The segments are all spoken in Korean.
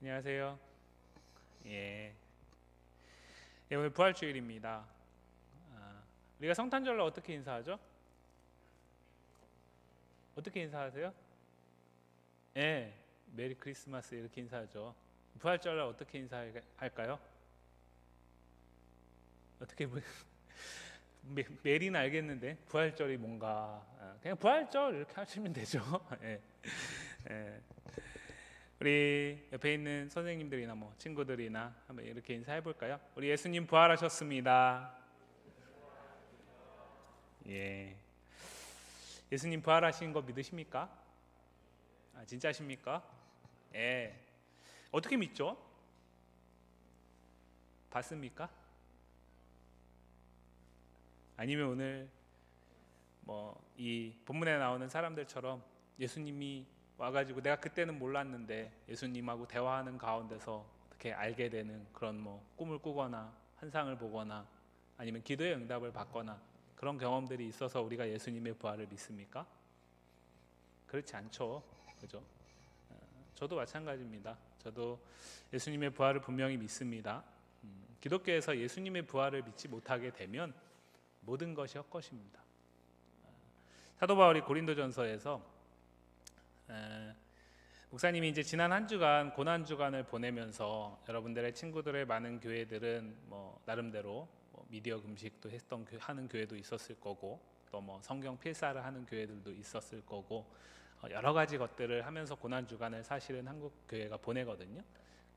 안녕하세요. 예. 오늘 부활주일입니다. 우리가 성탄절로 어떻게 인사하죠? 어떻게 인사하세요? 예, 메리 크리스마스 이렇게 인사하죠. 부활절로 어떻게 인사할까요? 어떻게 메리는 알겠는데 부활절이 뭔가 그냥 부활절 이렇게 하시면 되죠. 예, 예. 우리 옆에 있는 선생님들이나 뭐 친구들이나 한번 이렇게 인사해 볼까요? 우리 예수님 부활하셨습니다. 예. 예수님 부활하신 거 믿으십니까? 진짜십니까? 예. 어떻게 믿죠? 봤습니까? 아니면 오늘 뭐 이 본문에 나오는 사람들처럼 예수님이 와가지고 내가 그때는 몰랐는데 예수님하고 대화하는 가운데서 어떻게 알게 되는 그런 뭐 꿈을 꾸거나 환상을 보거나 아니면 기도의 응답을 받거나 그런 경험들이 있어서 우리가 예수님의 부활을 믿습니까? 그렇지 않죠. 그죠? 저도 마찬가지입니다. 저도 예수님의 부활을 분명히 믿습니다. 기독교에서 예수님의 부활을 믿지 못하게 되면 모든 것이 헛것입니다. 사도 바울이 고린도전서에서 목사님이 이제 지난 한 주간 고난 주간을 보내면서 여러분들의 친구들의 많은 교회들은 뭐 나름대로 뭐 미디어 금식도 하는 교회도 있었을 거고 또 뭐 성경 필사를 하는 교회들도 있었을 거고 여러 가지 것들을 하면서 고난 주간을 사실은 한국 교회가 보내거든요.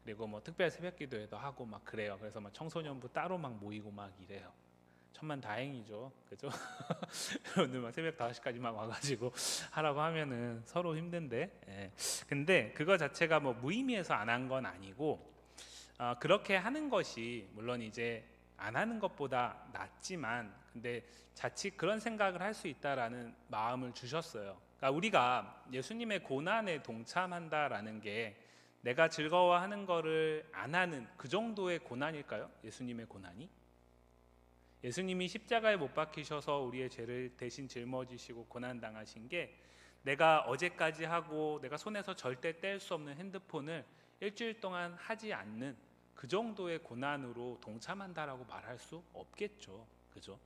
그리고 뭐 특별 새벽 기도회도 하고 막 그래요. 그래서 막 청소년부 따로 막 모이고 막 이래요. 천만 다행이죠. 그죠? 여러분들 막 새벽 5시까지 막 와가지고 하라고 하면은 서로 힘든데. 예. 근데 그거 자체가 뭐 무의미해서 안 한 건 아니고 그렇게 하는 것이 물론 이제 안 하는 것보다 낫지만 근데 자칫 그런 생각을 할 수 있다라는 마음을 주셨어요. 그러니까 우리가 예수님의 고난에 동참한다라는 게 내가 즐거워하는 거를 안 하는 그 정도의 고난일까요? 예수님의 고난이? 예수님이 십자가에 못 박히셔서 우리의 죄를 대신 짊어지시고 고난 당하신 게 내가 어제까지 하고 내가 손에서 절대 뗄 수 없는 핸드폰을 일주일 동안 하지 않는 그 정도의 고난으로 동참한다라고 말할 수 없겠죠. 그죠?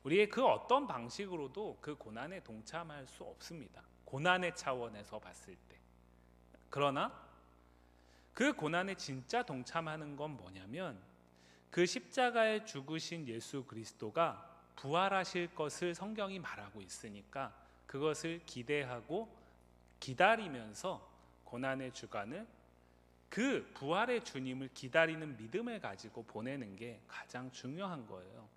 우리의 그 어떤 방식으로도 그 고난에 동참할 수 없습니다. 고난의 차원에서 봤을 때. 그러나 그 고난에 진짜 동참하는 건 뭐냐면 그 십자가에 죽으신 예수 그리스도가 부활하실 것을 성경이 말하고 있으니까 그것을 기대하고 기다리면서 고난의 주간을 그 부활의 주님을 기다리는 믿음을 가지고 보내는 게 가장 중요한 거예요.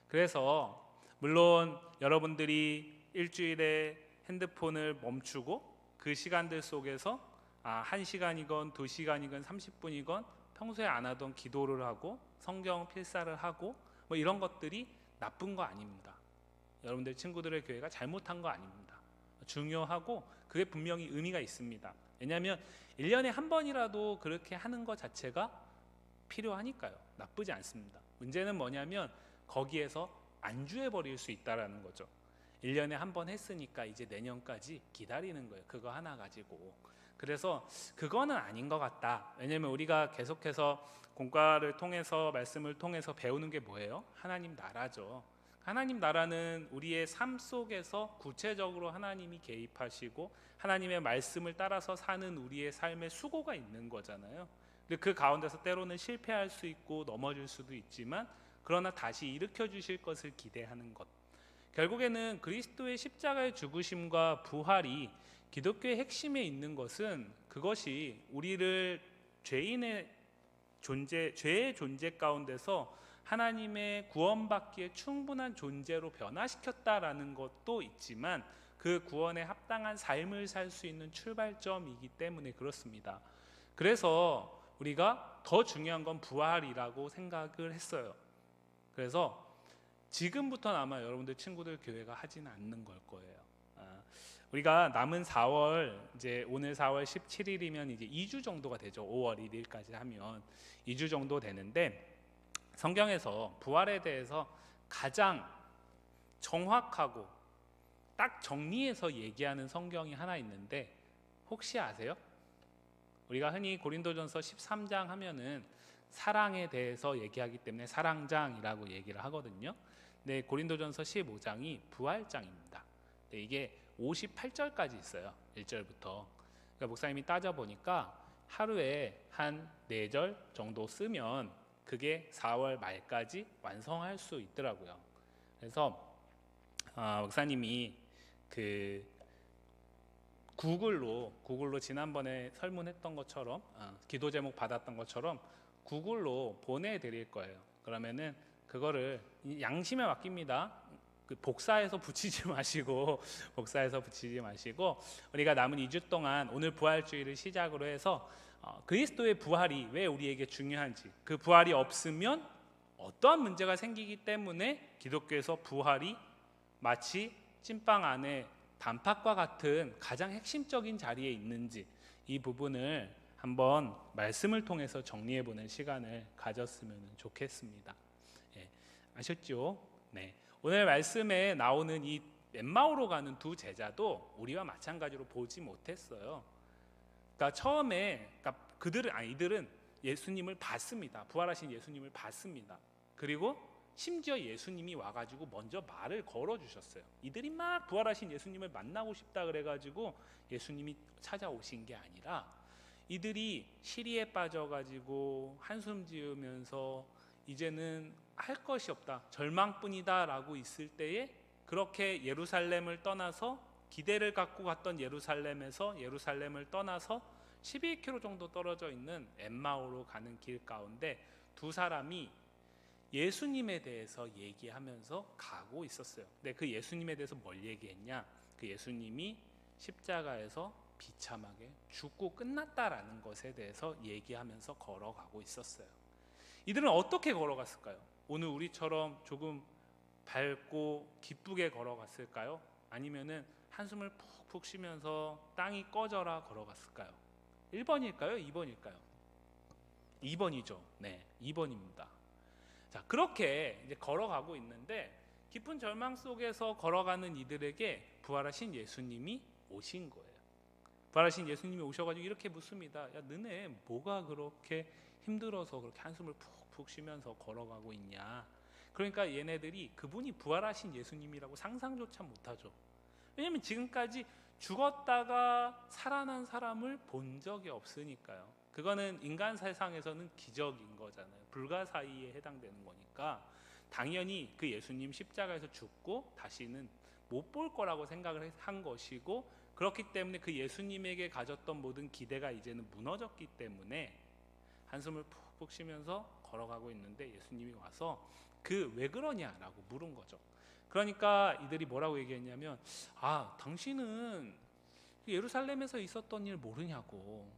그래서 물론 여러분들이 일주일에 핸드폰을 멈추고 그 시간들 속에서 1시간이건 2시간이건 30분이건 평소에 안 하던 기도를 하고 성경 필사를 하고 뭐 이런 것들이 나쁜 거 아닙니다. 여러분들 친구들의 교회가 잘못한 거 아닙니다. 중요하고 그게 분명히 의미가 있습니다. 왜냐하면 1년에 한 번이라도 그렇게 하는 것 자체가 필요하니까요. 나쁘지 않습니다. 문제는 뭐냐면 거기에서 안주해버릴 수 있다는 거죠. 1년에 한 번 했으니까 이제 내년까지 기다리는 거예요. 그거 하나 가지고. 그래서 그거는 아닌 것 같다. 왜냐하면 우리가 계속해서 공과를 통해서 말씀을 통해서 배우는 게 뭐예요? 하나님 나라죠. 하나님 나라는 우리의 삶 속에서 구체적으로 하나님이 개입하시고 하나님의 말씀을 따라서 사는 우리의 삶의 수고가 있는 거잖아요. 근데 그 가운데서 때로는 실패할 수 있고 넘어질 수도 있지만 그러나 다시 일으켜 주실 것을 기대하는 것. 결국에는 그리스도의 십자가의 죽으심과 부활이 기독교의 핵심에 있는 것은 그것이 우리를 죄의 존재 가운데서 하나님의 구원받기에 충분한 존재로 변화시켰다라는 것도 있지만 그 구원에 합당한 삶을 살 수 있는 출발점이기 때문에 그렇습니다. 그래서 우리가 더 중요한 건 부활이라고 생각을 했어요. 그래서 지금부터는 아마 여러분들 친구들 교회가 하지는 않는 걸 거예요. 우리가 남은 4월 이제 오늘 4월 17일이면 이제 2주 정도가 되죠. 5월 1일까지 하면 2주 정도 되는데 성경에서 부활에 대해서 가장 정확하고 딱 정리해서 얘기하는 성경이 하나 있는데 혹시 아세요? 우리가 흔히 고린도전서 13장 하면은 사랑에 대해서 얘기하기 때문에 사랑장이라고 얘기를 하거든요. 네, 고린도전서 15장이 부활장입니다. 네, 이게 58절까지 있어요. 1절부터. 그러니까 목사님이 따져보니까 하루에 한 4절 정도 쓰면 그게 4월 말까지 완성할 수 있더라고요. 그래서 목사님이 그 구글로 지난번에 설문했던 것처럼 기도 제목 받았던 것처럼 구글로 보내드릴 거예요. 그러면은 그거를 양심에 맡깁니다. 복사해서 붙이지 마시고 우리가 남은 2주 동안 오늘 부활주의를 시작으로 해서 그리스도의 부활이 왜 우리에게 중요한지, 그 부활이 없으면 어떠한 문제가 생기기 때문에 기독교에서 부활이 마치 찐빵 안에 단팥과 같은 가장 핵심적인 자리에 있는지, 이 부분을 한번 말씀을 통해서 정리해보는 시간을 가졌으면 좋겠습니다. 예, 아셨죠? 네. 오늘 말씀에 나오는 이 엠마오로 가는 두 제자도 우리와 마찬가지로 보지 못했어요. 그러니까 처음에 이들은 예수님을 봤습니다. 부활하신 예수님을 봤습니다. 그리고 심지어 예수님이 와가지고 먼저 말을 걸어주셨어요. 이들이 막 부활하신 예수님을 만나고 싶다 그래가지고 예수님이 찾아오신 게 아니라, 이들이 시리에 빠져가지고 한숨 지으면서 이제는 할 것이 없다, 절망뿐이다 라고 있을 때에 그렇게 예루살렘을 떠나서, 기대를 갖고 갔던 예루살렘을 떠나서 12km 정도 떨어져 있는 엠마오로 가는 길 가운데 두 사람이 예수님에 대해서 얘기하면서 가고 있었어요. 근데 그 예수님에 대해서 뭘 얘기했냐? 그 예수님이 십자가에서 비참하게 죽고 끝났다라는 것에 대해서 얘기하면서 걸어가고 있었어요. 이들은 어떻게 걸어갔을까요? 오늘 우리처럼 조금 밝고 기쁘게 걸어갔을까요? 아니면은 한숨을 푹푹 쉬면서 땅이 꺼져라 걸어갔을까요? 1번일까요? 2번일까요? 2번이죠. 네, 2번입니다. 자, 그렇게 이제 걸어가고 있는데 깊은 절망 속에서 걸어가는 이들에게 부활하신 예수님이 오신 거예요. 부활하신 예수님이 오셔가지고 이렇게 묻습니다. 야, 너네 뭐가 그렇게 힘들어서 그렇게 한숨을 푹푹 쉬면서 걸어가고 있냐? 그러니까 얘네들이 그분이 부활하신 예수님이라고 상상조차 못하죠. 왜냐하면 지금까지 죽었다가 살아난 사람을 본 적이 없으니까요. 그거는 인간 세상에서는 기적인 거잖아요. 불가사의에 해당되는 거니까 당연히 그 예수님 십자가에서 죽고 다시는 못 볼 거라고 생각을 한 것이고, 그렇기 때문에 그 예수님에게 가졌던 모든 기대가 이제는 무너졌기 때문에 한숨을 푹푹 쉬면서 걸어가고 있는데 예수님이 와서 그 왜 그러냐라고 물은 거죠. 그러니까 이들이 뭐라고 얘기했냐면, 당신은 예루살렘에서 있었던 일 모르냐고,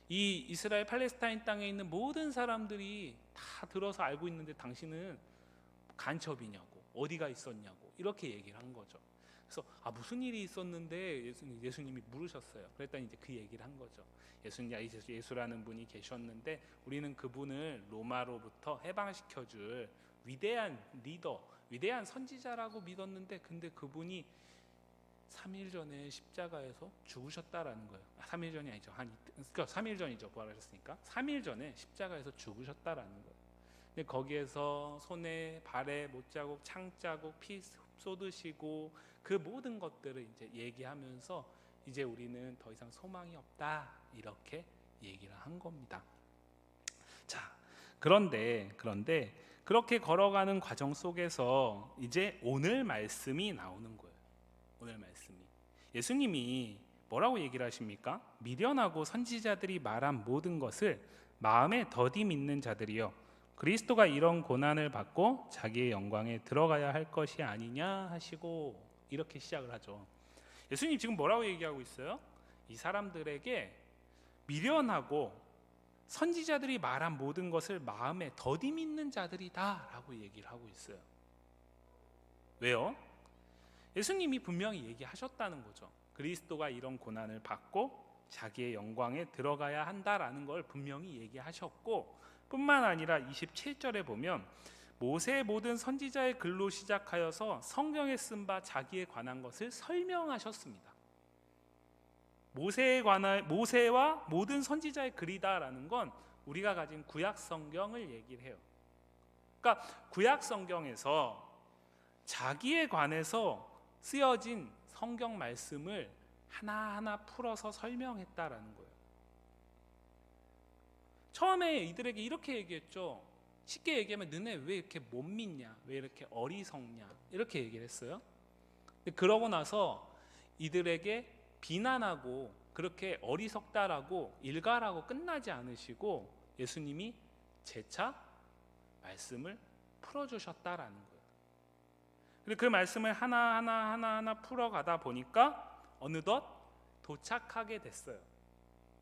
이 이스라엘 팔레스타인 땅에 있는 모든 사람들이 다 들어서 알고 있는데 당신은 간첩이냐고, 어디가 있었냐고, 이렇게 얘기를 한 거죠. 그래서 무슨 일이 있었는데 예수님이 물으셨어요. 그랬더니 이제 그 얘기를 한 거죠. 예수라는 분이 계셨는데 우리는 그분을 로마로부터 해방시켜줄 위대한 리더, 위대한 선지자라고 믿었는데, 근데 그분이 3일 전에 십자가에서 죽으셨다라는 거예요. 3일 전이 아니죠. 그러니까 3일 전이죠. 부활하셨으니까 3일 전에 십자가에서 죽으셨다라는 거예요. 근데 거기에서 손에 발에 못자국, 창자국, 피 쏟으시고 그 모든 것들을 이제 얘기하면서 이제 우리는 더 이상 소망이 없다, 이렇게 얘기를 한 겁니다. 자, 그런데 그렇게 걸어가는 과정 속에서 이제 오늘 말씀이 나오는 거예요. 오늘 말씀이 예수님이 뭐라고 얘기를 하십니까? 미련하고 선지자들이 말한 모든 것을 마음에 더디 믿는 자들이여, 그리스도가 이런 고난을 받고 자기의 영광에 들어가야 할 것이 아니냐 하시고, 이렇게 시작을 하죠. 예수님 지금 뭐라고 얘기하고 있어요? 이 사람들에게 미련하고 선지자들이 말한 모든 것을 마음에 더디 믿는 자들이다 라고 얘기를 하고 있어요. 왜요? 예수님이 분명히 얘기하셨다는 거죠. 그리스도가 이런 고난을 받고 자기의 영광에 들어가야 한다라는 걸 분명히 얘기하셨고, 뿐만 아니라 27절에 보면 모세의 모든 선지자의 글로 시작하여서 성경에 쓴 바 자기에 관한 것을 설명하셨습니다. 모세와 모든 선지자의 글이다라는 건 우리가 가진 구약 성경을 얘기를 해요. 그러니까 구약 성경에서 자기에 관해서 쓰여진 성경 말씀을 하나하나 풀어서 설명했다라는 거예요. 처음에 이들에게 이렇게 얘기했죠. 쉽게 얘기하면 너네 왜 이렇게 못 믿냐, 왜 이렇게 어리석냐, 이렇게 얘기를 했어요. 그러고 나서 이들에게 비난하고 그렇게 어리석다라고 일갈하고 끝나지 않으시고 예수님이 재차 말씀을 풀어주셨다라는 거예요. 그리고 그 말씀을 하나하나 풀어가다 보니까 어느덧 도착하게 됐어요.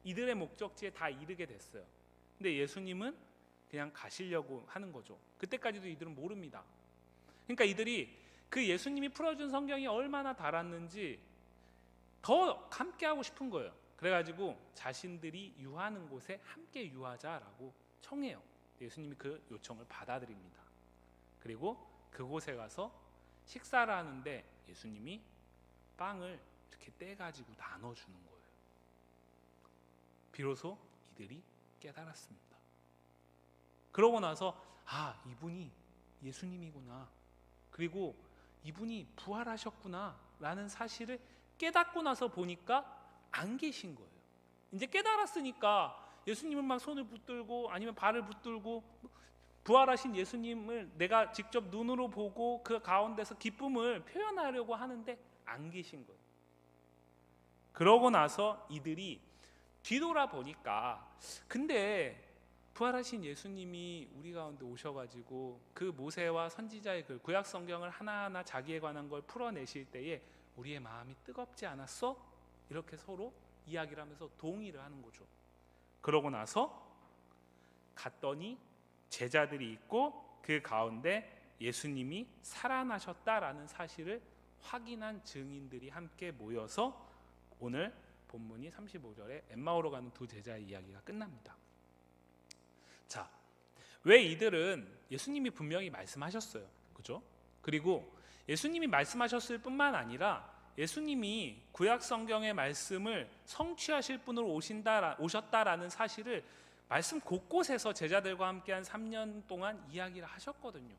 이들의 목적지에 다 이르게 됐어요. 근데 예수님은 그냥 가시려고 하는 거죠. 그때까지도 이들은 모릅니다. 그러니까 이들이 그 예수님이 풀어준 성경이 얼마나 달았는지 더 함께 하고 싶은 거예요. 그래가지고 자신들이 유하는 곳에 함께 유하자라고 청해요. 예수님이 그 요청을 받아들입니다. 그리고 그곳에 가서 식사를 하는데 예수님이 빵을 이렇게 떼가지고 나눠주는 거예요. 비로소 이들이 깨달았습니다. 그러고 나서 이분이 예수님이구나, 그리고 이분이 부활하셨구나 라는 사실을 깨닫고 나서 보니까 안 계신 거예요. 이제 깨달았으니까 예수님을 막 손을 붙들고 아니면 발을 붙들고 부활하신 예수님을 내가 직접 눈으로 보고 그 가운데서 기쁨을 표현하려고 하는데 안 계신 거예요. 그러고 나서 이들이 뒤돌아보니까 근데 부활하신 예수님이 우리 가운데 오셔가지고 그 모세와 선지자의 글 구약 성경을 하나하나 자기에 관한 걸 풀어내실 때에 우리의 마음이 뜨겁지 않았어? 이렇게 서로 이야기를 하면서 동의를 하는 거죠. 그러고 나서 갔더니 제자들이 있고 그 가운데 예수님이 살아나셨다라는 사실을 확인한 증인들이 함께 모여서 오늘 본문이 35절에 엠마오로 가는 두 제자의 이야기가 끝납니다. 자, 왜 이들은 예수님이 분명히 말씀하셨어요, 그죠? 그리고 예수님이 말씀하셨을 뿐만 아니라 예수님이 구약 성경의 말씀을 성취하실 분으로 오셨다라는 사실을 말씀 곳곳에서 제자들과 함께한 3년 동안 이야기를 하셨거든요.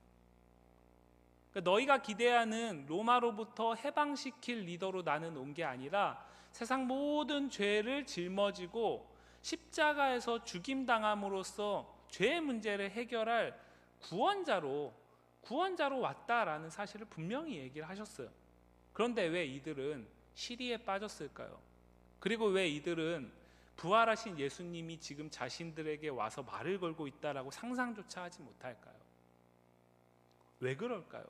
그러니까 너희가 기대하는 로마로부터 해방시킬 리더로 나는 온 게 아니라 세상 모든 죄를 짊어지고 십자가에서 죽임당함으로써 죄의 문제를 해결할 구원자로 왔다라는 사실을 분명히 얘기를 하셨어요. 그런데 왜 이들은 시리에 빠졌을까요? 그리고 왜 이들은 부활하신 예수님이 지금 자신들에게 와서 말을 걸고 있다라고 상상조차 하지 못할까요? 왜 그럴까요?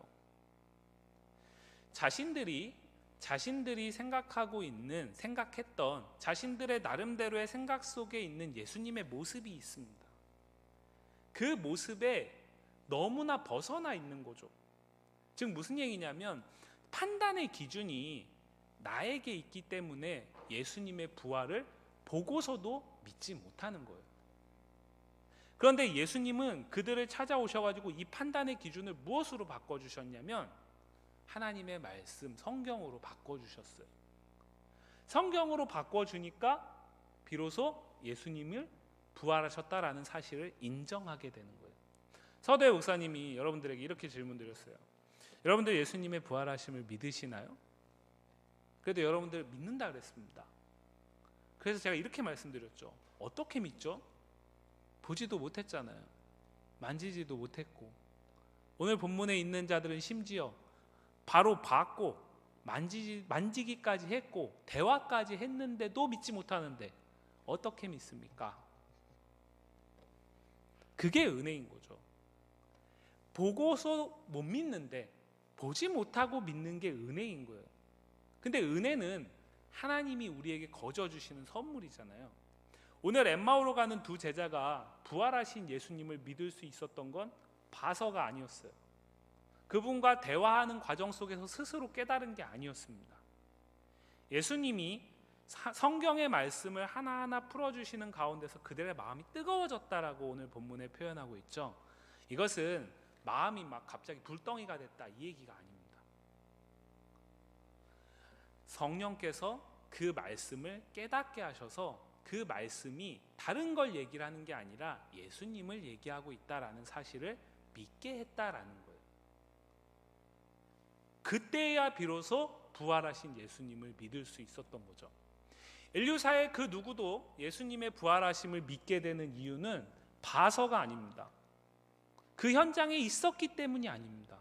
자신들이 생각했던 자신들의 나름대로의 생각 속에 있는 예수님의 모습이 있습니다. 그 모습에 너무나 벗어나 있는 거죠. 즉 무슨 얘기냐면 판단의 기준이 나에게 있기 때문에 예수님의 부활을 보고서도 믿지 못하는 거예요. 그런데 예수님은 그들을 찾아오셔가지고 이 판단의 기준을 무엇으로 바꿔주셨냐면 하나님의 말씀, 성경으로 바꿔주셨어요. 성경으로 바꿔주니까 비로소 예수님을 부활하셨다라는 사실을 인정하게 되는 거예요. 서대 목사님이 여러분들에게 이렇게 질문드렸어요. 여러분들 예수님의 부활하심을 믿으시나요? 그래도 여러분들 믿는다 그랬습니다. 그래서 제가 이렇게 말씀드렸죠. 어떻게 믿죠? 보지도 못했잖아요. 만지지도 못했고, 오늘 본문에 있는 자들은 심지어 바로 봤고 만지기까지 했고 대화까지 했는데도 믿지 못하는데 어떻게 믿습니까? 그게 은혜인 거죠. 보고서 못 믿는데 보지 못하고 믿는 게 은혜인 거예요. 근데 은혜는 하나님이 우리에게 거저 주시는 선물이잖아요. 오늘 엠마오로 가는 두 제자가 부활하신 예수님을 믿을 수 있었던 건 봐서가 아니었어요. 그분과 대화하는 과정 속에서 스스로 깨달은 게 아니었습니다. 예수님이 성경의 말씀을 하나하나 풀어주시는 가운데서 그들의 마음이 뜨거워졌다라고 오늘 본문에 표현하고 있죠. 이것은 마음이 막 갑자기 불덩이가 됐다 이 얘기가 아닙니다. 성령께서 그 말씀을 깨닫게 하셔서 그 말씀이 다른 걸 얘기를 하는 게 아니라 예수님을 얘기하고 있다라는 사실을 믿게 했다라는 거예요. 그때야 비로소 부활하신 예수님을 믿을 수 있었던 거죠. 인류사의 그 누구도 예수님의 부활하심을 믿게 되는 이유는 봐서가 아닙니다. 그 현장에 있었기 때문이 아닙니다.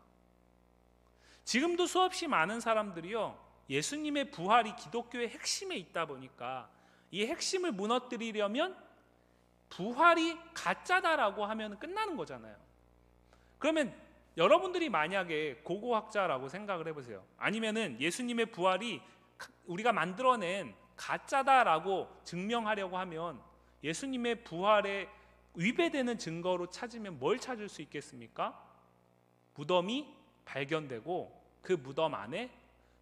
지금도 수없이 많은 사람들이요, 예수님의 부활이 기독교의 핵심에 있다 보니까 이 핵심을 무너뜨리려면 부활이 가짜다라고 하면 끝나는 거잖아요. 그러면 여러분들이 만약에 고고학자라고 생각을 해보세요. 아니면은 예수님의 부활이 우리가 만들어낸 가짜다라고 증명하려고 하면 예수님의 부활에 위배되는 증거로 찾으면 뭘 찾을 수 있겠습니까? 무덤이 발견되고 그 무덤 안에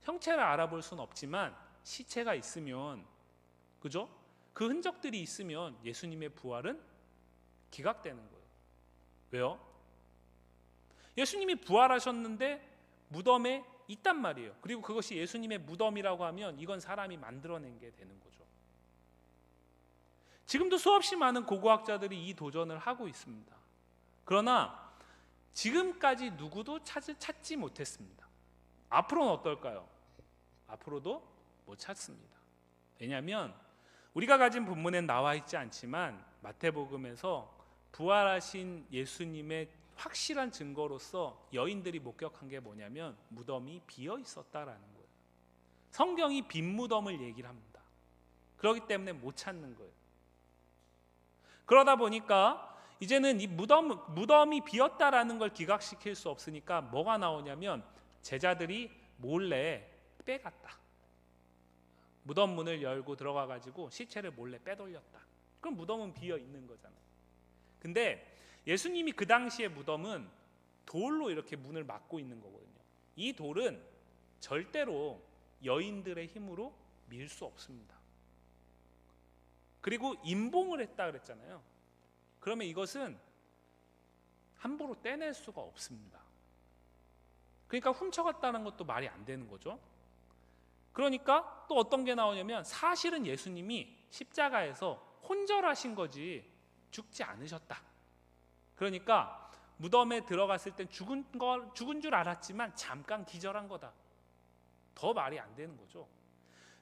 형체를 알아볼 수는 없지만 시체가 있으면, 그죠? 그 흔적들이 있으면 예수님의 부활은 기각되는 거예요. 왜요? 예수님이 부활하셨는데 무덤에 있단 말이에요. 그리고 그것이 예수님의 무덤이라고 하면 이건 사람이 만들어낸 게 되는 거죠. 지금도 수없이 많은 고고학자들이 이 도전을 하고 있습니다. 그러나 지금까지 누구도 찾지 못했습니다. 앞으로는 어떨까요? 앞으로도 못 찾습니다. 왜냐하면 우리가 가진 본문엔 나와 있지 않지만 마태복음에서 부활하신 예수님의 확실한 증거로서 여인들이 목격한 게 뭐냐면 무덤이 비어 있었다라는 거예요. 성경이 빈 무덤을 얘기를 합니다. 그렇기 때문에 못 찾는 거예요. 그러다 보니까 이제는 이 무덤이 비었다라는 걸 기각시킬 수 없으니까 뭐가 나오냐면 제자들이 몰래 빼갔다. 무덤 문을 열고 들어가 가지고 시체를 몰래 빼돌렸다. 그럼 무덤은 비어 있는 거잖아요. 근데 예수님이 그 당시의 무덤은 돌로 이렇게 문을 막고 있는 거거든요. 이 돌은 절대로 여인들의 힘으로 밀 수 없습니다. 그리고 임봉을 했다 그랬잖아요. 그러면 이것은 함부로 떼낼 수가 없습니다. 그러니까 훔쳐갔다는 것도 말이 안 되는 거죠. 그러니까 또 어떤 게 나오냐면 사실은 예수님이 십자가에서 혼절하신 거지 죽지 않으셨다. 그러니까 무덤에 들어갔을 땐 죽은 줄 알았지만 잠깐 기절한 거다. 더 말이 안 되는 거죠.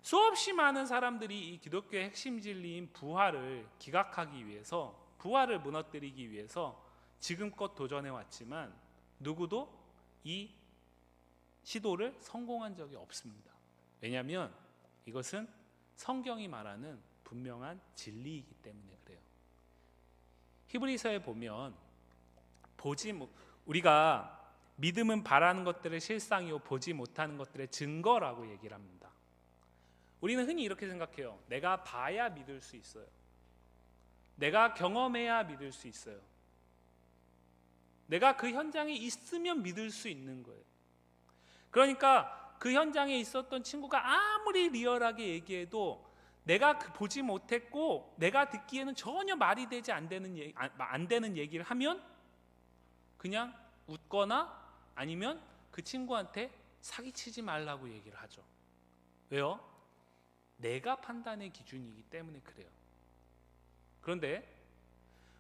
수없이 많은 사람들이 이 기독교의 핵심 진리인 부활을 기각하기 위해서, 부활을 무너뜨리기 위해서 지금껏 도전해 왔지만 누구도 이 시도를 성공한 적이 없습니다. 왜냐하면 이것은 성경이 말하는 분명한 진리이기 때문에 그래요. 히브리서에 보면 우리가 믿음은 바라는 것들의 실상이요 보지 못하는 것들의 증거라고 얘기를 합니다. 우리는 흔히 이렇게 생각해요. 내가 봐야 믿을 수 있어요. 내가 경험해야 믿을 수 있어요. 내가 그 현장에 있으면 믿을 수 있는 거예요. 그러니까 그 현장에 있었던 친구가 아무리 리얼하게 얘기해도 내가 보지 못했고 내가 듣기에는 전혀 말이 되지 안 되는 얘기를 하면 그냥 웃거나 아니면 그 친구한테 사기치지 말라고 얘기를 하죠. 왜요? 내가 판단의 기준이기 때문에 그래요. 그런데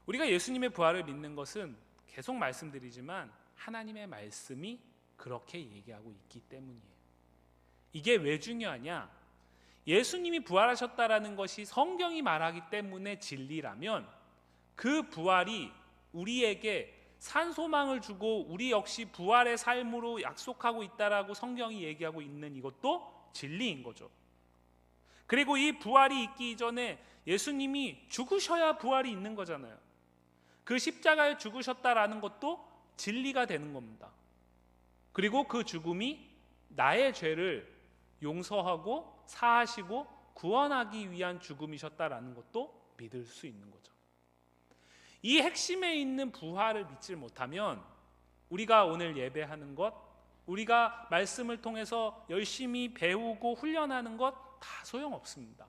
우리가 예수님의 부활을 믿는 것은 계속 말씀드리지만 하나님의 말씀이 그렇게 얘기하고 있기 때문이에요. 이게 왜 중요하냐? 예수님이 부활하셨다라는 것이 성경이 말하기 때문에 진리라면 그 부활이 우리에게 산소망을 주고 우리 역시 부활의 삶으로 약속하고 있다라고 성경이 얘기하고 있는 이것도 진리인 거죠. 그리고 이 부활이 있기 이전에 예수님이 죽으셔야 부활이 있는 거잖아요. 그 십자가에 죽으셨다라는 것도 진리가 되는 겁니다. 그리고 그 죽음이 나의 죄를 용서하고 사하시고 구원하기 위한 죽음이셨다라는 것도 믿을 수 있는 거죠. 이 핵심에 있는 부활을 믿지 못하면 우리가 오늘 예배하는 것, 우리가 말씀을 통해서 열심히 배우고 훈련하는 것 다 소용없습니다.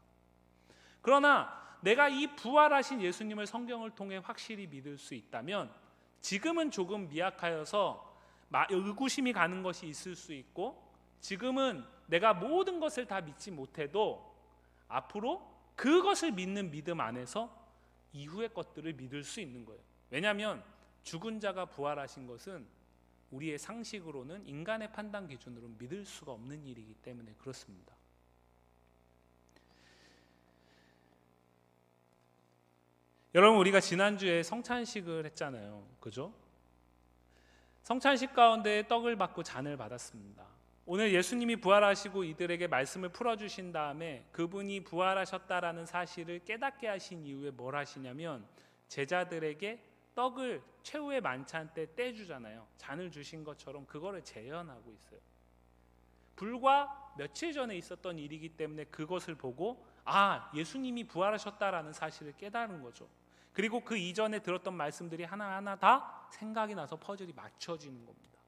그러나 내가 이 부활하신 예수님을 성경을 통해 확실히 믿을 수 있다면 지금은 조금 미약하여서 의구심이 가는 것이 있을 수 있고 지금은 내가 모든 것을 다 믿지 못해도 앞으로 그것을 믿는 믿음 안에서 이후의 것들을 믿을 수 있는 거예요. 왜냐하면 죽은 자가 부활하신 것은 우리의 상식으로는, 인간의 판단 기준으로는 믿을 수가 없는 일이기 때문에 그렇습니다. 여러분, 우리가 지난주에 성찬식을 했잖아요. 그죠? 성찬식 가운데 떡을 받고 잔을 받았습니다. 오늘 예수님이 부활하시고 이들에게 말씀을 풀어주신 다음에 그분이 부활하셨다라는 사실을 깨닫게 하신 이후에 뭘 하시냐면 제자들에게 떡을 최후의 만찬 때 떼주잖아요. 잔을 주신 것처럼 그거를 재현하고 있어요. 불과 며칠 전에 있었던 일이기 때문에 그것을 보고 예수님이 부활하셨다라는 사실을 깨달은 거죠. 그리고 그 이전에 들었던 말씀들이 하나하나 다 생각이 나서 퍼즐이 맞춰지는 겁니다.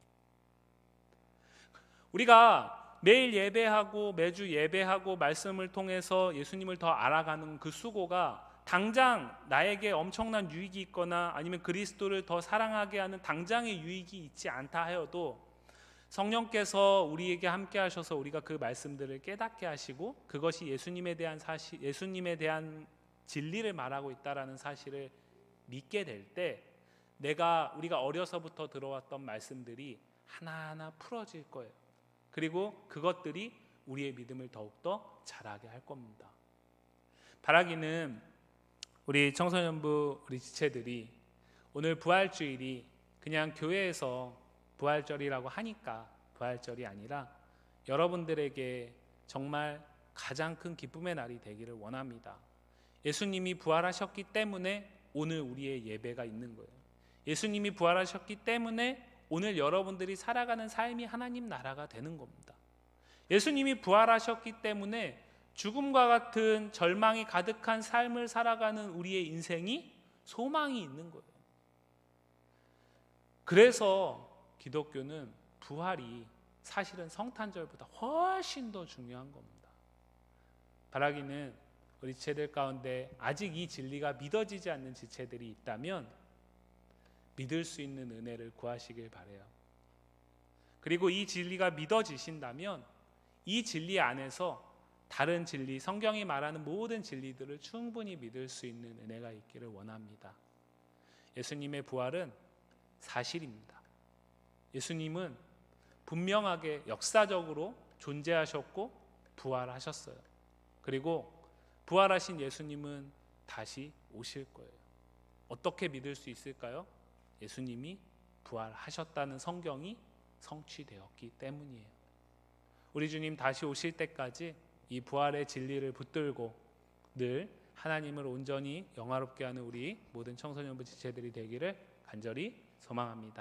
우리가 매일 예배하고 매주 예배하고 말씀을 통해서 예수님을 더 알아가는 그 수고가 당장 나에게 엄청난 유익이 있거나 아니면 그리스도를 더 사랑하게 하는 당장의 유익이 있지 않다 하여도 성령께서 우리에게 함께 하셔서 우리가 그 말씀들을 깨닫게 하시고 그것이 예수님에 대한 사실, 예수님에 대한 진리를 말하고 있다라는 사실을 믿게 될 때 우리가 어려서부터 들어왔던 말씀들이 하나하나 풀어질 거예요. 그리고 그것들이 우리의 믿음을 더욱더 자라게 할 겁니다. 바라기는 우리 청소년부 우리 지체들이 오늘 부활주일이 그냥 교회에서 부활절이라고 하니까 부활절이 아니라 여러분들에게 정말 가장 큰 기쁨의 날이 되기를 원합니다. 예수님이 부활하셨기 때문에 오늘 우리의 예배가 있는 거예요. 예수님이 부활하셨기 때문에 오늘 여러분들이 살아가는 삶이 하나님 나라가 되는 겁니다. 예수님이 부활하셨기 때문에 죽음과 같은 절망이 가득한 삶을 살아가는 우리의 인생이 소망이 있는 거예요. 그래서 기독교는 부활이 사실은 성탄절보다 훨씬 더 중요한 겁니다. 바라기는 우리 지체들 가운데 아직 이 진리가 믿어지지 않는 지체들이 있다면 믿을 수 있는 은혜를 구하시길 바라요. 그리고 이 진리가 믿어지신다면 이 진리 안에서 다른 진리, 성경이 말하는 모든 진리들을 충분히 믿을 수 있는 은혜가 있기를 원합니다. 예수님의 부활은 사실입니다. 예수님은 분명하게 역사적으로 존재하셨고 부활하셨어요. 그리고 부활하신 예수님은 다시 오실 거예요. 어떻게 믿을 수 있을까요? 예수님이 부활하셨다는 성경이 성취되었기 때문이에요. 우리 주님 다시 오실 때까지 이 부활의 진리를 붙들고 늘 하나님을 온전히 영화롭게 하는 우리 모든 청소년부 지체들이 되기를 간절히 소망합니다.